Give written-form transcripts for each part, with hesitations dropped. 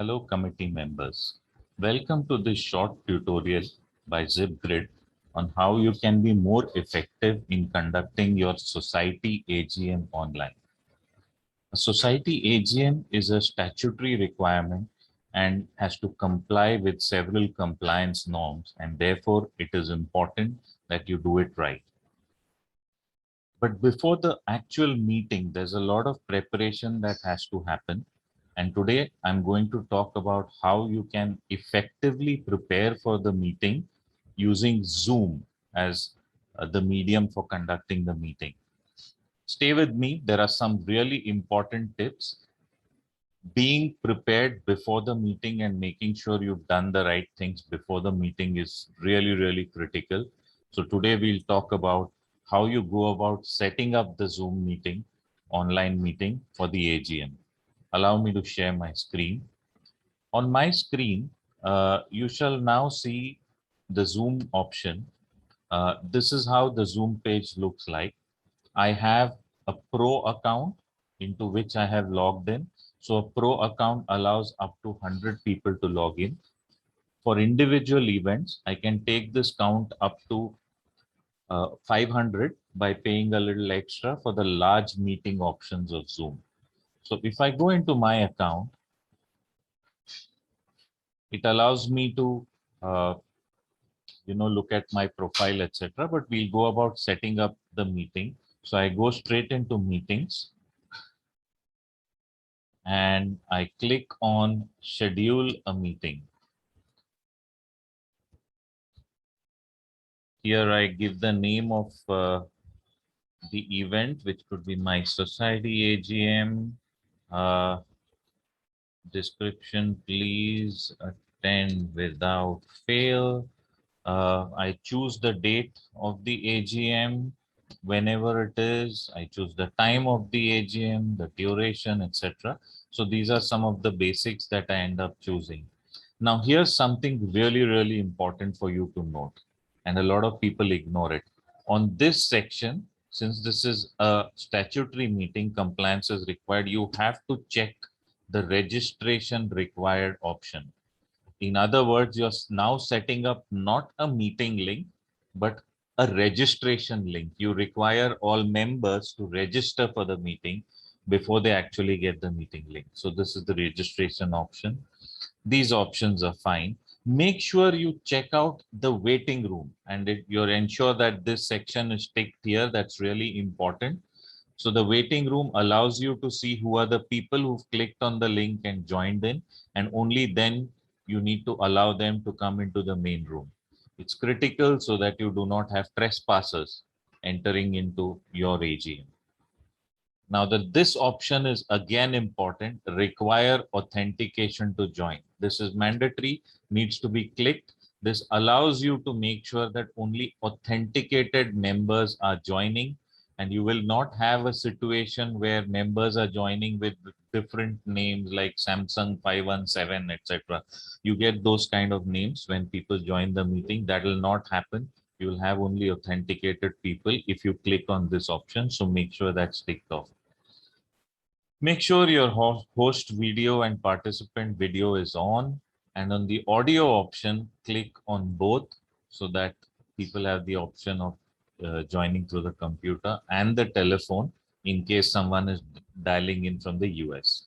Hello committee members. Welcome to this short tutorial by ZipGrid on how you can be more effective in conducting your Society AGM online. A Society AGM is a statutory requirement and has to comply with several compliance norms, and therefore it is important that you do it right. But before the actual meeting, there's a lot of preparation that has to happen. And today I'm going to talk about how you can effectively prepare for the meeting using Zoom as the medium for conducting the meeting. Stay with me. There are some really important tips. Being prepared before the meeting and making sure you've done the right things before the meeting is really, really critical. So today we'll talk about how you go about setting up the Zoom meeting, online meeting for the AGM. Allow me to share my screen. On my screen, you shall now see the Zoom option. This is how the Zoom page looks like. I have a pro account into which I have logged in. So a pro account allows up to 100 people to log in. For individual events, I can take this count up to 500 by paying a little extra for the large meeting options of Zoom. So if I go into my account, it allows me to uh, look at my profile, etc. But we'll go about setting up the meeting. So I go straight into meetings and I click on schedule a meeting. Here I give the name of the event, which could be my Society AGM. Description, please attend without fail. I choose the date of the AGM, whenever it is. I choose the time of the AGM, the duration, etc. So these are some of the basics that I end up choosing. Now, here's something really, really important for you to note, and a lot of people ignore it. On this section, since this is a statutory meeting, compliance is required, you have to check the registration required option. In other words, you're now setting up not a meeting link, but a registration link. You require all members to register for the meeting before they actually get the meeting link. So this is the registration option. These options are fine. Make sure you check out the waiting room and you ensure that this section is ticked here. That's really important. So the waiting room allows you to see who are the people who've clicked on the link and joined in, and only then you need to allow them to come into the main room. It's critical so that you do not have trespassers entering into your AGM. Now that this option is again important, require authentication to join. This is mandatory, needs to be clicked. This allows you to make sure that only authenticated members are joining, and you will not have a situation where members are joining with different names like Samsung 517, etc. You get those kind of names when people join the meeting. That will not happen. You will have only authenticated people if you click on this option. So make sure that's ticked off. Make sure your host video and participant video is on, and on the audio option, click on both so that people have the option of joining through the computer and the telephone in case someone is dialing in from the US.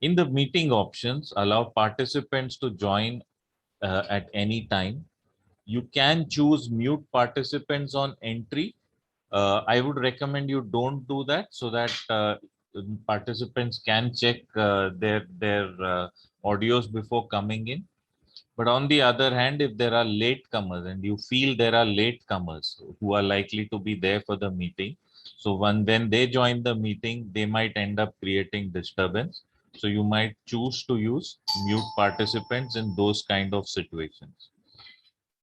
In the meeting options, allow participants to join at any time. You can choose mute participants on entry. I would recommend you don't do that so that participants can check their audios before coming in. But on the other hand, if there are latecomers and you feel there are latecomers who are likely to be there for the meeting, so when they join the meeting, they might end up creating disturbance. So you might choose to use mute participants in those kind of situations.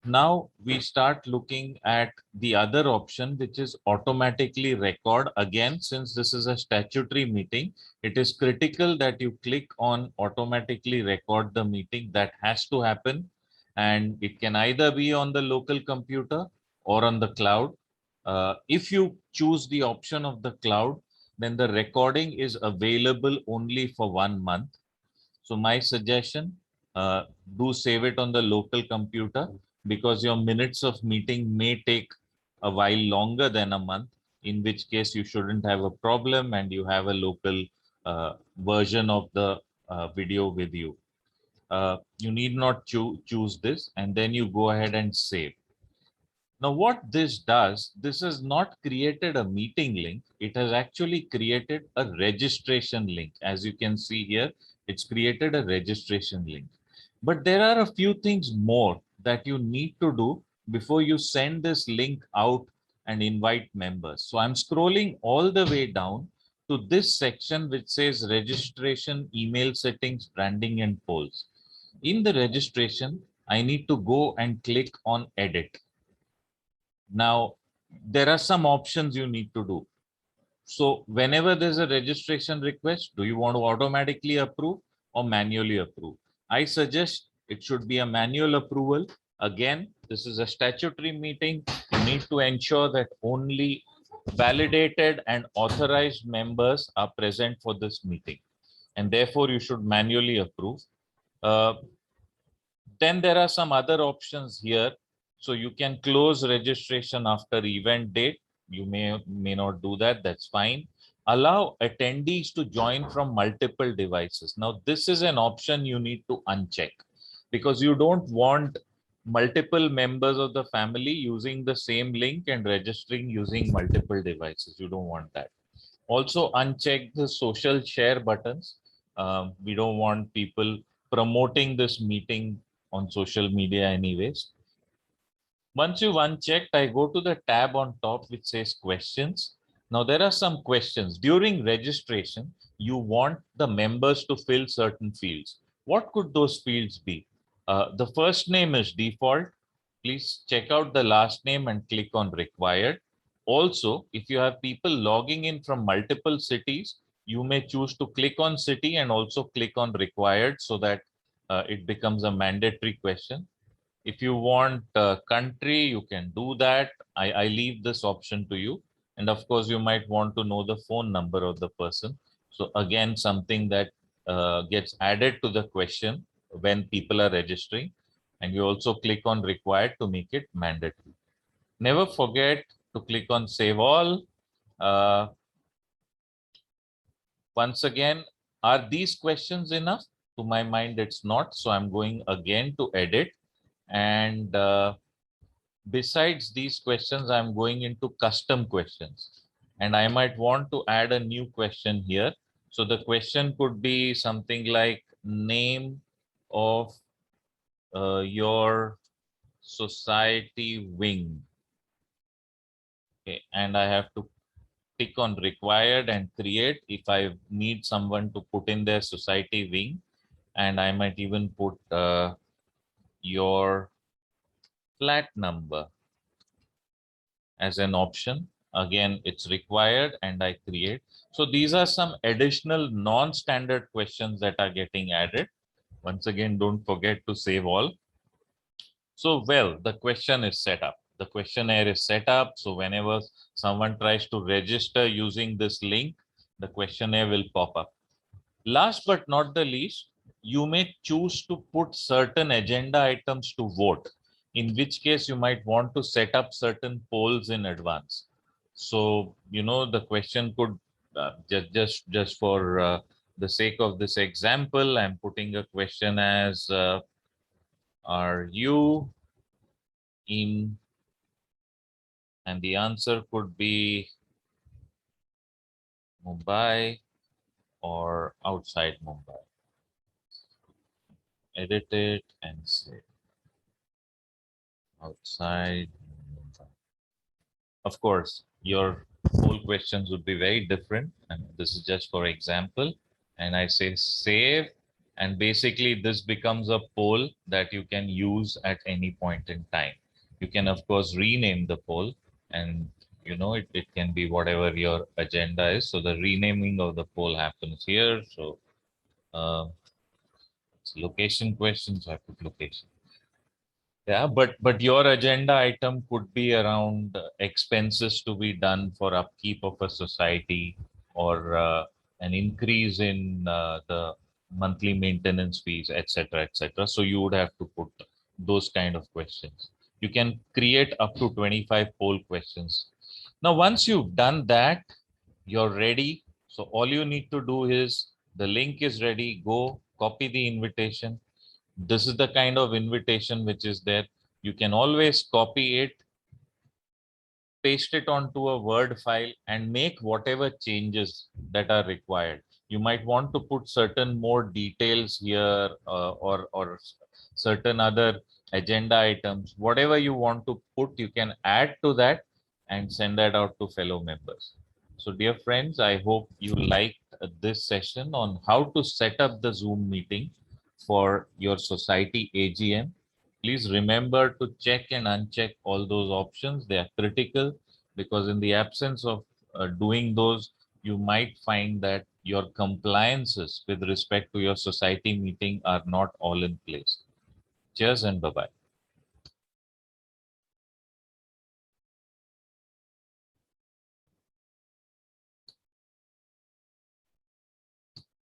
Now we start looking at the other option, which is automatically record. Again, since this is a statutory meeting, it is critical that you click on automatically record the meeting. That has to happen. And it can either be on the local computer or on the cloud. If you choose the option of the cloud, then the recording is available only for 1 month. So my suggestion, do save it on the local computer, because your minutes of meeting may take a while longer than a month, in which case you shouldn't have a problem and you have a local version of the video with you. You need not choose this, and then you go ahead and save. Now, what this does, this has not created a meeting link. It has actually created a registration link. As you can see here, it's created a registration link. But there are a few things more that you need to do before you send this link out and invite members. So I'm scrolling all the way down to this section which says registration, email settings, branding, and polls. In the registration, I need to go and click on edit. Now, there are some options you need to do. So whenever there's a registration request, do you want to automatically approve or manually approve? I suggest it should be a manual approval. Again, this is a statutory meeting. You need to ensure that only validated and authorized members are present for this meeting. And therefore, you should manually approve. Then there are some other options here. So you can close registration after event date. You may not do that. That's fine. Allow attendees to join from multiple devices. Now, this is an option you need to uncheck, because you don't want multiple members of the family using the same link and registering using multiple devices. You don't want that. Also, uncheck the social share buttons. We don't want people promoting this meeting on social media anyways. Once you've unchecked, I go to the tab on top which says questions. Now there are some questions. During registration, you want the members to fill certain fields. What could those fields be? The first name is default. Please check out the last name and click on required. Also, if you have people logging in from multiple cities, you may choose to click on city and also click on required, so that it becomes a mandatory question. If you want country, you can do that. I leave this option to you. And of course, you might want to know the phone number of the person. So again, something that gets added to the question when people are registering. And you also click on required to make it mandatory. Never forget to click on save all. Uh, Once again, are these questions enough? To my mind, it's not. So I'm going again to edit. And besides these questions, I'm going into custom questions. And I might want to add a new question here. So the question could be something like name of your society wing. Okay, and I have to tick on required and create if I need someone to put in their society wing. And I might even put your flat number as an option. Again, it's required and I create. So these are some additional non-standard questions that are getting added. Once again, don't forget to save all. So, well, the question is set up. The questionnaire is set up. So whenever someone tries to register using this link, the questionnaire will pop up. Last but not the least, you may choose to put certain agenda items to vote, in which case you might want to set up certain polls in advance. So, the question could, just for the sake of this example, I'm putting a question as, are you in, and the answer could be Mumbai or outside Mumbai. Edit it and say outside Mumbai. Of course, your whole questions would be very different, and this is just for example. And I say save, and basically this becomes a poll that you can use at any point in time. You can of course rename the poll, and it can be whatever your agenda is. So the renaming of the poll happens here. So it's location questions. So I put location. Yeah, but your agenda item could be around expenses to be done for upkeep of a society, or an increase in the monthly maintenance fees, etc., etc. So you would have to put those kind of questions. You can create up to 25 poll questions. Now, once you've done that, you're ready. So all you need to do is the link is ready. Go copy the invitation. This is the kind of invitation which is there. You can always copy it, paste it onto a Word file and make whatever changes that are required. You might want to put certain more details here or certain other agenda items. Whatever you want to put, you can add to that and send that out to fellow members. So dear friends, I hope you liked this session on how to set up the Zoom meeting for your society AGM. Please remember to check and uncheck all those options. They are critical because in the absence of doing those, you might find that your compliances with respect to your society meeting are not all in place. Cheers and bye-bye.